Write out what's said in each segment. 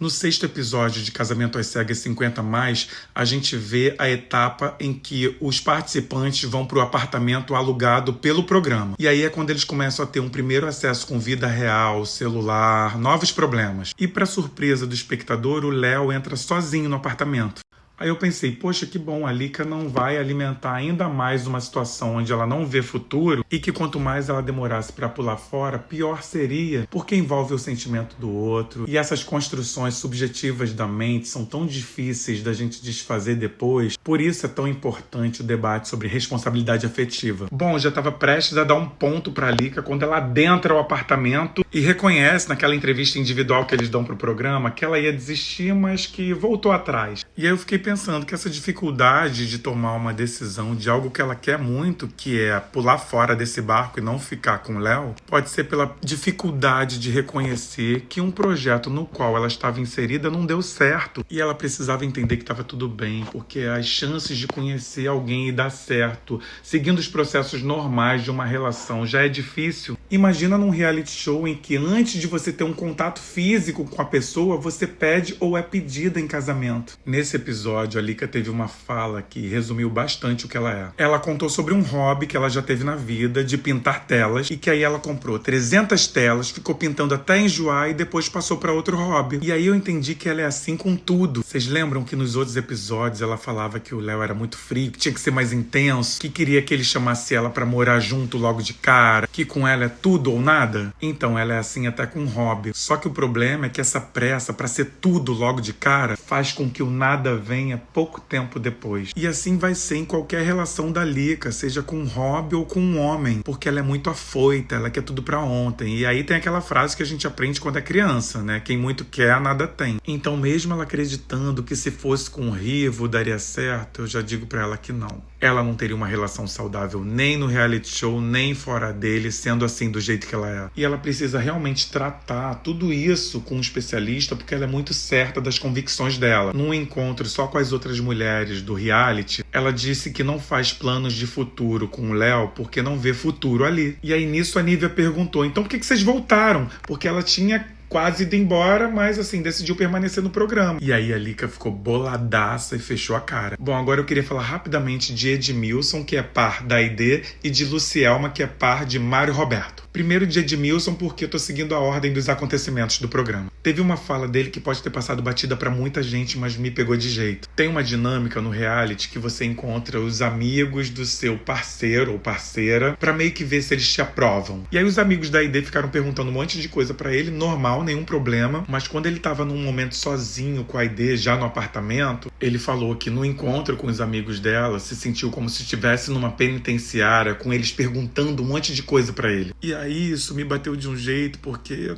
No 6º episódio de Casamento às Cegas 50+, a gente vê a etapa em que os participantes vão para o apartamento alugado pelo programa. E aí é quando eles começam a ter um primeiro acesso com vida real, celular, novos problemas. E para surpresa do espectador, o Léo entra sozinho no apartamento. Aí eu pensei, poxa, que bom, a Lika não vai alimentar ainda mais uma situação onde ela não vê futuro e que quanto mais ela demorasse para pular fora, pior seria, porque envolve o sentimento do outro. E essas construções subjetivas da mente são tão difíceis da gente desfazer depois, por isso é tão importante o debate sobre responsabilidade afetiva. Bom, eu já estava prestes a dar um ponto para a Lika quando ela adentra o apartamento e reconhece naquela entrevista individual que eles dão pro programa que ela ia desistir, mas que voltou atrás. E aí eu fiquei pensando que essa dificuldade de tomar uma decisão de algo que ela quer muito, que é pular fora desse barco e não ficar com o Léo, pode ser pela dificuldade de reconhecer que um projeto no qual ela estava inserida não deu certo e ela precisava entender que estava tudo bem, porque as chances de conhecer alguém e dar certo, seguindo os processos normais de uma relação, já é difícil. Imagina num reality show em que antes de você ter um contato físico com a pessoa, você pede ou é pedida em casamento. Nesse episódio, a Lika teve uma fala que resumiu bastante o que ela é. Ela contou sobre um hobby que ela já teve na vida, de pintar telas, e que aí ela comprou 300 telas, ficou pintando até enjoar e depois passou para outro hobby. E aí eu entendi que ela é assim com tudo. Vocês lembram que nos outros episódios ela falava que o Léo era muito frio, que tinha que ser mais intenso, que queria que ele chamasse ela para morar junto logo de cara, que com ela é tudo ou nada? Então ela é assim até com hobby. Só que o problema é que essa pressa para ser tudo logo de cara faz com que o nada venha pouco tempo depois. E assim vai ser em qualquer relação da Lika, seja com um hobby ou com um homem, porque ela é muito afoita, ela quer tudo pra ontem. E aí tem aquela frase que a gente aprende quando é criança, né? Quem muito quer, nada tem. Então mesmo ela acreditando que se fosse com o Rivo daria certo, eu já digo pra ela que não. Ela não teria uma relação saudável nem no reality show, nem fora dele, sendo assim do jeito que ela é. E ela precisa realmente tratar tudo isso com um especialista, porque ela é muito certa das convicções dela. Num encontro só com as outras mulheres do reality, ela disse que não faz planos de futuro com o Léo porque não vê futuro ali. E aí nisso a Nívia perguntou, então por que vocês voltaram? Porque ela tinha quase ido embora, mas assim, decidiu permanecer no programa. E aí a Lika ficou boladaça e fechou a cara. Bom, agora eu queria falar rapidamente de Edmilson, que é par da Aidê, e de Lucielma, que é par de Mário Roberto. Primeiro de Edmilson, porque eu tô seguindo a ordem dos acontecimentos do programa. Teve uma fala dele que pode ter passado batida pra muita gente, mas me pegou de jeito. Tem uma dinâmica no reality que você encontra os amigos do seu parceiro ou parceira pra meio que ver se eles te aprovam. E aí os amigos da Aidê ficaram perguntando um monte de coisa pra ele, normal, nenhum problema, mas quando ele tava num momento sozinho com a Aidê, já no apartamento, ele falou que no encontro com os amigos dela, se sentiu como se estivesse numa penitenciária, com eles perguntando um monte de coisa pra ele. E aí isso me bateu de um jeito, porque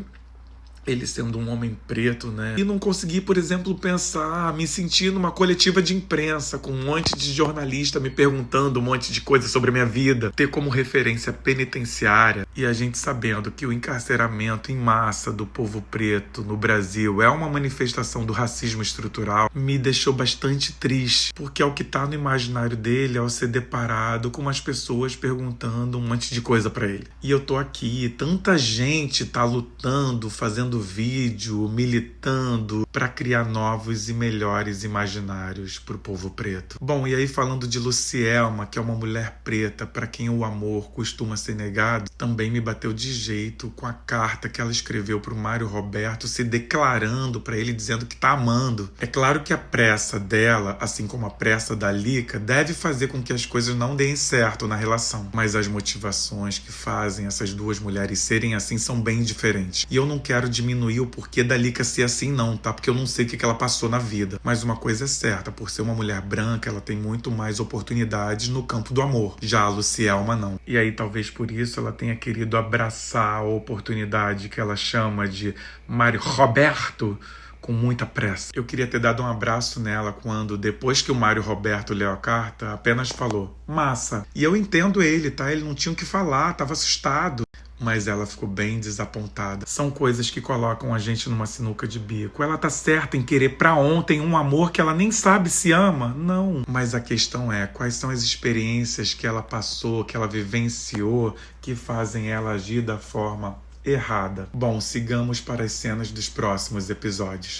ele sendo um homem preto, né? E não consegui, por exemplo, pensar, me sentir numa coletiva de imprensa, com um monte de jornalista me perguntando um monte de coisa sobre a minha vida, ter como referência penitenciária, e a gente sabendo que o encarceramento em massa do povo preto no Brasil é uma manifestação do racismo estrutural, me deixou bastante triste, porque é o que tá no imaginário dele ao ser deparado com as pessoas perguntando um monte de coisa pra ele. E eu tô aqui, tanta gente tá lutando, fazendo vídeo, militando para criar novos e melhores imaginários para o povo preto. Bom, e aí falando de Lucielma, que é uma mulher preta para quem o amor costuma ser negado, também me bateu de jeito com a carta que ela escreveu para o Mário Roberto, se declarando para ele, dizendo que tá amando. É claro que a pressa dela, assim como a pressa da Lika, deve fazer com que as coisas não deem certo na relação, mas as motivações que fazem essas duas mulheres serem assim são bem diferentes. E eu não quero diminuir o porquê da Lika ser assim não, tá? Porque eu não sei o que ela passou na vida. Mas uma coisa é certa, por ser uma mulher branca, ela tem muito mais oportunidades no campo do amor. Já a Lucielma não. E aí talvez por isso ela tenha querido abraçar a oportunidade que ela chama de Mário Roberto com muita pressa. Eu queria ter dado um abraço nela quando, depois que o Mário Roberto leu a carta, apenas falou, massa. E eu entendo ele, tá? Ele não tinha o que falar, tava assustado. Mas ela ficou bem desapontada. São coisas que colocam a gente numa sinuca de bico. Ela tá certa em querer pra ontem um amor que ela nem sabe se ama? Não. Mas a questão é, quais são as experiências que ela passou, que ela vivenciou, que fazem ela agir da forma errada? Bom, sigamos para as cenas dos próximos episódios.